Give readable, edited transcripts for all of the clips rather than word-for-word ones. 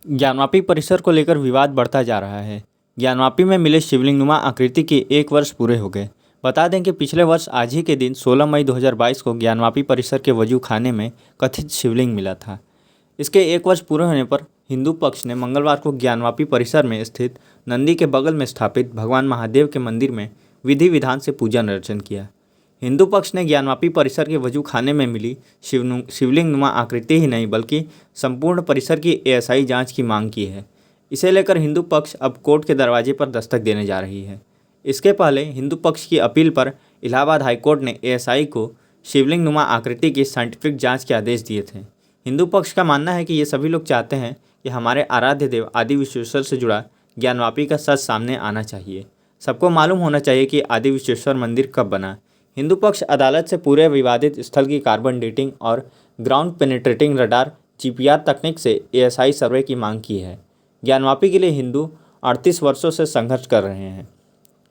ज्ञानवापी परिसर को लेकर विवाद बढ़ता जा रहा है। ज्ञानवापी में मिले शिवलिंगनुमा आकृति के 1 वर्ष पूरे हो गए। बता दें कि पिछले वर्ष आज ही के दिन 16 मई 2022 को ज्ञानवापी परिसर के वजू खाने में कथित शिवलिंग मिला था। इसके 1 वर्ष पूरे होने पर हिंदू पक्ष ने मंगलवार को ज्ञानवापी परिसर में स्थित नंदी के बगल में स्थापित भगवान महादेव के मंदिर में विधि विधान से पूजन अर्चन किया। हिंदू पक्ष ने ज्ञानवापी परिसर के वजू खाने में मिली शिवलिंग नुमा आकृति ही नहीं बल्कि संपूर्ण परिसर की एएसआई जांच की मांग की है। इसे लेकर हिंदू पक्ष अब कोर्ट के दरवाजे पर दस्तक देने जा रही है। इसके पहले हिंदू पक्ष की अपील पर इलाहाबाद हाईकोर्ट ने एएसआई को शिवलिंग नुमा आकृति की साइंटिफिक जाँच के आदेश दिए थे। हिंदू पक्ष का मानना है कि ये सभी लोग चाहते हैं कि हमारे आराध्य देव आदि विश्वेश्वर से जुड़ा ज्ञानवापी का सच सामने आना चाहिए। सबको मालूम होना चाहिए कि आदि विश्वेश्वर मंदिर कब बना। हिंदू पक्ष अदालत से पूरे विवादित स्थल की कार्बन डेटिंग और ग्राउंड पेनिट्रेटिंग रडार जीपीआर तकनीक से एएसआई सर्वे की मांग की है। ज्ञानवापी के लिए हिंदू 38 वर्षों से संघर्ष कर रहे हैं।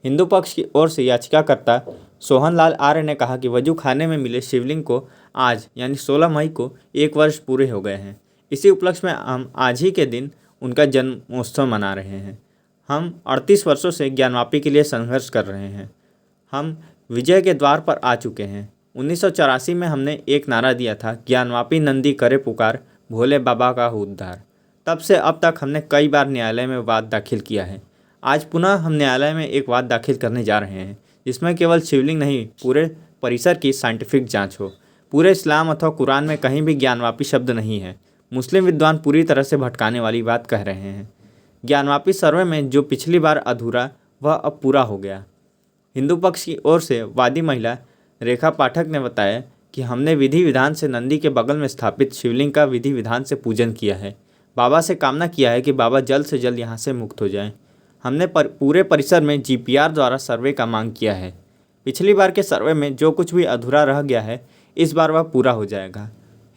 हिंदू पक्ष की ओर से याचिकाकर्ता सोहन लाल आर्य ने कहा कि वजू खाने में मिले शिवलिंग को आज यानी 16 मई को 1 वर्ष पूरे हो गए हैं। इसी उपलक्ष्य में हम आज ही के दिन उनका जन्मोत्सव मना रहे हैं। हम 38 वर्षों से ज्ञानवापी के लिए संघर्ष कर रहे हैं। हम विजय के द्वार पर आ चुके हैं। 1984 में हमने एक नारा दिया था, ज्ञानवापी नंदी करे पुकार, भोले बाबा का हो उद्धार। तब से अब तक हमने कई बार न्यायालय में वाद दाखिल किया है। आज पुनः हम न्यायालय में एक वाद दाखिल करने जा रहे हैं जिसमें केवल शिवलिंग नहीं पूरे परिसर की साइंटिफिक जांच हो। पूरे इस्लाम अथवा कुरान में कहीं भी ज्ञानवापी शब्द नहीं है। मुस्लिम विद्वान पूरी तरह से भटकाने वाली बात कह रहे हैं। ज्ञानवापी सर्वे में जो पिछली बार अधूरा वह अब पूरा हो गया। हिंदू पक्ष की ओर से वादी महिला रेखा पाठक ने बताया कि हमने विधि विधान से नंदी के बगल में स्थापित शिवलिंग का विधि विधान से पूजन किया है। बाबा से कामना किया है कि बाबा जल्द से जल्द यहाँ से मुक्त हो जाएं। हमने पूरे परिसर में जीपीआर द्वारा सर्वे का मांग किया है। पिछली बार के सर्वे में जो कुछ भी अधूरा रह गया है इस बार वह पूरा हो जाएगा।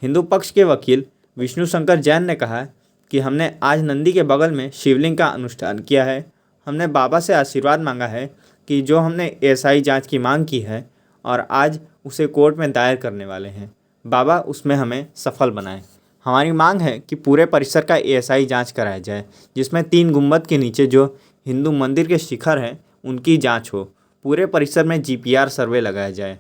हिंदू पक्ष के वकील विष्णु शंकर जैन ने कहा कि हमने आज नंदी के बगल में शिवलिंग का अनुष्ठान किया है। हमने बाबा से आशीर्वाद मांगा है कि जो हमने एएसआई जांच की मांग की है और आज उसे कोर्ट में दायर करने वाले हैं, बाबा उसमें हमें सफल बनाएं। हमारी मांग है कि पूरे परिसर का एएसआई जांच कराया जाए जिसमें 3 गुंबद के नीचे जो हिंदू मंदिर के शिखर हैं उनकी जांच हो। पूरे परिसर में जीपीआर सर्वे लगाया जाए।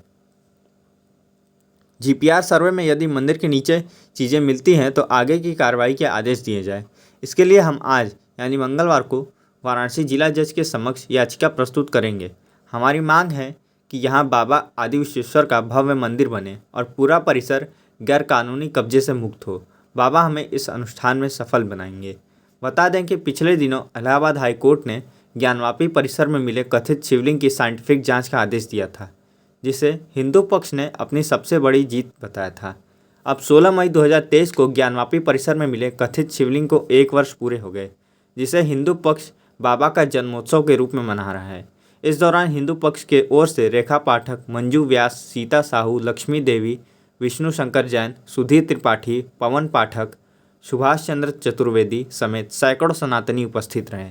जीपीआर सर्वे में यदि मंदिर के नीचे चीज़ें मिलती हैं तो आगे की कार्रवाई के आदेश दिए जाए। इसके लिए हम आज यानी मंगलवार को वाराणसी जिला जज के समक्ष याचिका प्रस्तुत करेंगे। हमारी मांग है कि यहाँ बाबा आदि विश्वेश्वर का भव्य मंदिर बने और पूरा परिसर गैरकानूनी कब्जे से मुक्त हो। बाबा हमें इस अनुष्ठान में सफल बनाएंगे। बता दें कि पिछले दिनों इलाहाबाद हाईकोर्ट ने ज्ञानवापी परिसर में मिले कथित शिवलिंग की साइंटिफिक जांच का आदेश दिया था जिसे हिंदू पक्ष ने अपनी सबसे बड़ी जीत बताया था। अब 16 मई 2023 को ज्ञानवापी परिसर में मिले कथित शिवलिंग को 1 वर्ष पूरे हो गए जिसे हिंदू पक्ष बाबा का जन्मोत्सव के रूप में मना रहा है। इस दौरान हिंदू पक्ष के ओर से रेखा पाठक, मंजू व्यास, सीता साहू, लक्ष्मी देवी, विष्णु शंकर जैन, सुधीर त्रिपाठी, पवन पाठक, सुभाष चंद्र चतुर्वेदी समेत सैकड़ों सनातनी उपस्थित रहे।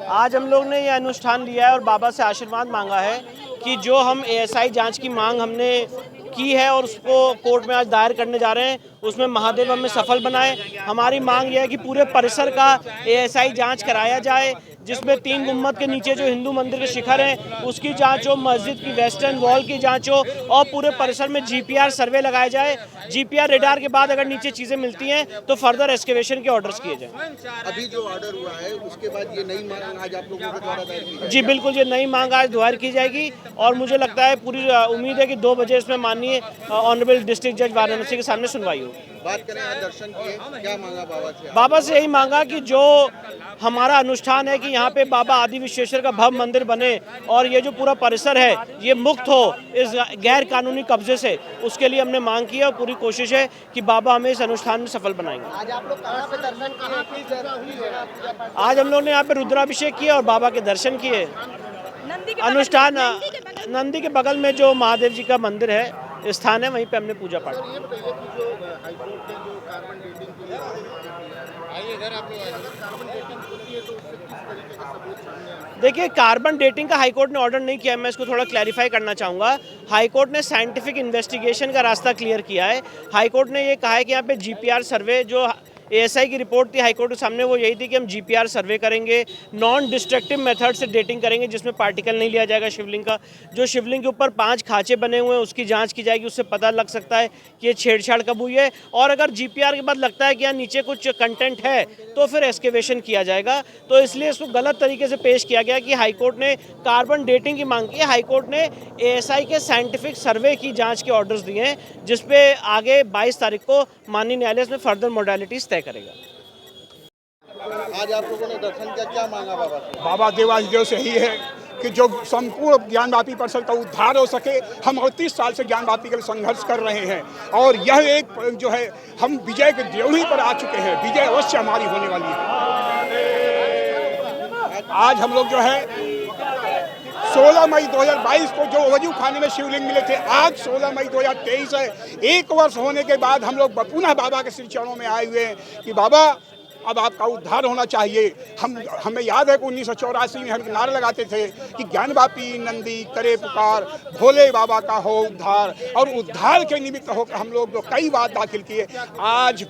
आज हम लोग ने यह अनुष्ठान लिया है और बाबा से आशीर्वाद मांगा है कि जो हम एएसआई जांच की मांग हमने की है और उसको कोर्ट में आज दायर करने जा रहे हैं उसमें महादेव हमें सफल बनाए। हमारी मांग यह है कि पूरे परिसर का एएसआई जांच कराया जाए जिसमें 3 गुम्बद के नीचे जो हिंदू मंदिर के शिखर हैं उसकी जांच हो, मस्जिद की वेस्टर्न वॉल की जांच हो और पूरे परिसर में जीपीआर सर्वे लगाया जाए। जीपीआर रेडार के बाद अगर नीचे चीज़ें मिलती हैं तो फर्दर एक्सकेवेशन के ऑर्डर्स किए जाए। अभी जो ऑर्डर हुआ है उसके बाद ये नई मांग आज आप लोगों के द्वारा दायर की जाएगी? जी बिल्कुल, ये नई मांग आज दायर की जाएगी और मुझे लगता है पूरी उम्मीद है कि 2 बजे इसमें माननीय ऑनरेबल डिस्ट्रिक्ट जज वाराणसी के सामने सुनवाई होगी। बात करें आज दर्शन किए, क्या मांगा बाबा से? बाबा से यही मांगा कि जो हमारा अनुष्ठान है कि यहाँ पे बाबा आदि विश्वेश्वर का भव्य मंदिर बने और ये जो पूरा परिसर है ये मुक्त हो इस गैर कानूनी कब्जे से, उसके लिए हमने मांग की है और पूरी कोशिश है कि बाबा हमें इस अनुष्ठान में सफल बनाएंगे। आज आप लोग कहाँ पे दर्शन किए? आज हम लोग ने यहाँ पे रुद्राभिषेक किया और बाबा के दर्शन किए। अनुष्ठान नंदी के बगल में जो महादेव जी का मंदिर है स्थान है, वहीं पे हमने पूजा पाठ किया। देखिए, कार्बन डेटिंग का हाईकोर्ट ने ऑर्डर नहीं किया, मैं इसको थोड़ा क्लैरिफाई करना चाहूँगा। हाईकोर्ट ने साइंटिफिक इन्वेस्टिगेशन का रास्ता क्लियर किया है। हाईकोर्ट ने ये कहा है कि यहाँ पे जीपीआर सर्वे, जो एएसआई की रिपोर्ट थी हाईकोर्ट के सामने, वो यही थी कि हम जीपीआर सर्वे करेंगे, नॉन डिस्ट्रक्टिव मेथड से डेटिंग करेंगे, जिसमें पार्टिकल नहीं लिया जाएगा शिवलिंग का। जो शिवलिंग के ऊपर 5 खांचे बने हुए हैं उसकी जांच की जाएगी, उससे पता लग सकता है कि ये छेड़छाड़ कब हुई है। और अगर जीपीआर के बाद लगता है कि यहाँ नीचे कुछ कंटेंट है तो फिर एक्सकेवेशन किया जाएगा। तो इसलिए इसको गलत तरीके से पेश किया गया कि हाईकोर्ट ने कार्बन डेटिंग की मांग की है। हाईकोर्ट ने एएसआई के साइंटिफिक सर्वे की जाँच के ऑर्डर्स दिए हैं, जिसपे आगे 22 तारीख को माननीय न्यायालय इसमें फर्दर मॉडलिटीज तय करेगा। आज आप लोगों ने दर्शन किया, क्या मांगा बाबा से? बाबा देवाधिदेव से ही है कि जो संपूर्ण ज्ञानवापी परिषद का उद्धार हो सके। हम 38 साल से ज्ञानवापी के लिए संघर्ष कर रहे हैं और यह एक जो है हम विजय के ड्योढ़ी पर आ चुके हैं। विजय अवश्य हमारी होने वाली है। आज हम लोग जो है 16 मई 2022 को जो वजू खाने में शिवलिंग मिले थे, आज 16 मई 2023 है। 1 वर्ष होने के बाद हम लोग पुनः बाबा के श्री चरणों में आए हुए हैं कि बाबा अब आपका उद्धार होना चाहिए। हमें याद है कि 1984 में हम नारा लगाते थे कि ज्ञानवापी नंदी करे पुकार, भोले बाबा का हो उद्धार। और उद्धार के निमित्त होकर हम लोग जो कई वाद दाखिल किए, आज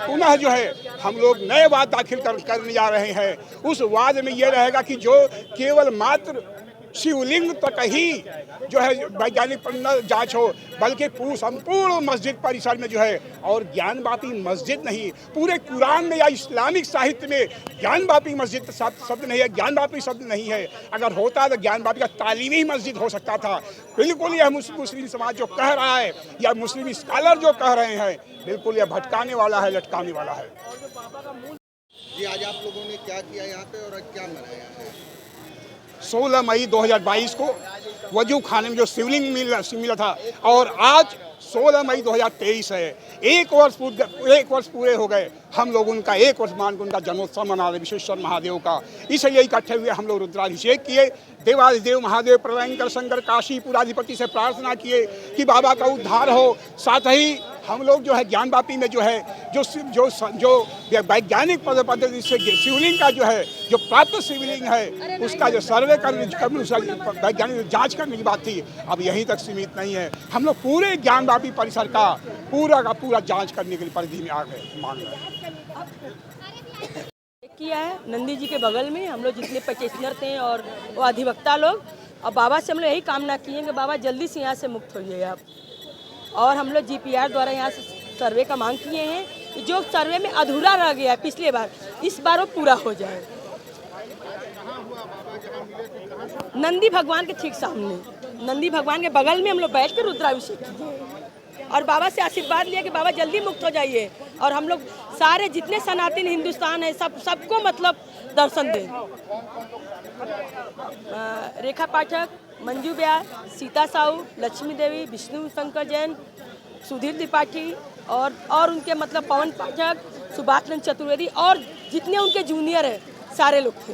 पुनः जो है हम लोग नए वाद दाखिल करने जा रहे हैं। उस वाद में यह रहेगा कि जो केवल मात्र शिवलिंग तक ही जो है वैज्ञानिक जांच हो, बल्कि संपूर्ण मस्जिद परिसर में जो है, और ज्ञानवापी मस्जिद नहीं, पूरे कुरान में या इस्लामिक साहित्य में ज्ञानवापी मस्जिद शब्द नहीं है, ज्ञानवापी शब्द नहीं है। अगर होता तो ज्ञानवापी का तालीमी मस्जिद हो सकता था। बिल्कुल यह मुस्लिम समाज जो कह रहा है या मुस्लिम स्कॉलर जो कह रहे हैं, बिल्कुल यह भटकाने वाला है, लटकाने वाला है। जी, आज आप लोगों ने क्या किया यहाँ पे और क्या मनाया है? 16 मई 2022 को वजू खाने में जो शिवलिंग मिला था, और आज 16 मई 2023 है। 1 वर्ष पूरे हो गए। हम लोग उनका 1 वर्ष मान के उनका जन्मोत्सव मना रहे, विश्वेश्वर महादेव का। इसलिए इकट्ठे हुए हम लोग रुद्राभिषेक किए, देवाधिदेव महादेव प्रलयंकर शंकर काशी पुराधिपति से प्रार्थना किए कि बाबा का उद्धार हो। साथ ही हम लोग जो है ज्ञानवापी में जो है जो वैज्ञानिक पद्धति से शिवलिंग का जो है जो प्राप्त शिवलिंग है, उसका जो सर्वे करने वैज्ञानिक जांच करने की बात थी, अब यहीं तक सीमित नहीं है। हम लोग पूरे ज्ञानवापी परिसर का पूरा जांच करने के लिए परिधि में आ गए, मांग रहे हैं। किया है नंदी जी के बगल में हम लोग जितने पटिशनर थे और वो अधिवक्ता लोग, और बाबा से हम लोग यही कामना किए कि बाबा जल्दी से यहाँ से मुक्त होइए आप। और हम लोग जीपीआर द्वारा यहाँ से सर्वे का मांग किए हैं कि जो सर्वे में अधूरा रह गया पिछले बार, इस बार वो पूरा हो जाए। नंदी भगवान के ठीक सामने, नंदी भगवान के बगल में हम लोग बैठ कर रुद्राभिषेक किए और बाबा से आशीर्वाद लिया कि बाबा जल्दी मुक्त हो जाइए और हम लोग सारे जितने सनातन हिंदुस्तान है सबको मतलब दर्शन दें। रेखा पाठक, मंजू ब्यास, सीता साहू, लक्ष्मी देवी, विष्णु शंकर जैन, सुधीर त्रिपाठी और उनके मतलब पवन पाठक, सुभाष चतुर्वेदी और जितने उनके जूनियर है सारे लोग थे।